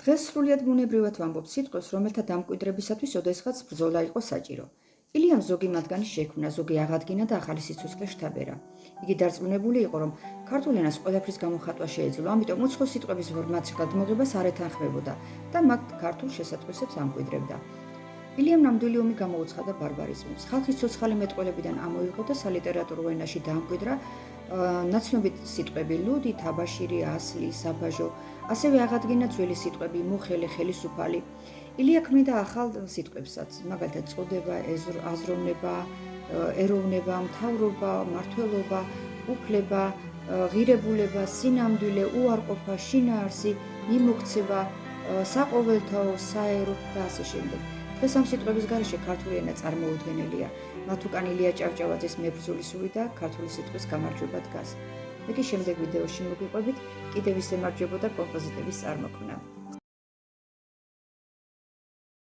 დღეს სრულიად ბუნებრივად ვამბობ სიტყვებს, რომელთა დამკვიდრებისათვის ოდესღაც ბრძოლა იყო საჭირო. ილიამ ზოგი მათგანი შექმნა, ზოგი აღადგინა და ახალი სიცოცხლე შთაბერა. იგი დარწმუნებული იყო, რომ ქართულ ენას ყველაფრის გამოხატვა შეეძლო, ამიტომ უცხო სიტყვების ვორმაციკად მოღებას არ ეთანხმებოდა და მათ ქართულ შესატყვისებს ამკვიდრებდა. ილიამ ნამდვილი ომი გამოუცხადა ბარბარიზმებს. ხალხის ცოცხალი მეტყველებიდან ამოიღო და სალიტერატურო ენაში დაამკვიდრა ნაცნობი სიტყვები ლუდი, თაბაშირი, ასლი, საბაჟო, ასევე აღადგინა ძველი სიტყვები მუხელი, ხელისუფალი. ილია ქმნიდა ახალ სიტყვებსაც, მაგალითად წოდება, აზროვნება, ეროვნება, მთავრობა, მმართველობა, უფლება, ღირებულება, სინამდვილე, უარყოფა, შინაარსი, მიმოქცევა, საყოველთაო, საერო და ასე შემდეგ. დღეს ამ სიტყვების გარეშე ქართული ენა წარმოუდგენელია. მათ უკან ილია ჭავჭავაძის მებრძოლი სული და ქართული სიტყვის გამარჯვება დგას. მე კი შემდეგ ვიდეოში მოგიყვებით კიდევ ისე მარჯვებოდა კომპოზიტების წარმოქმნა.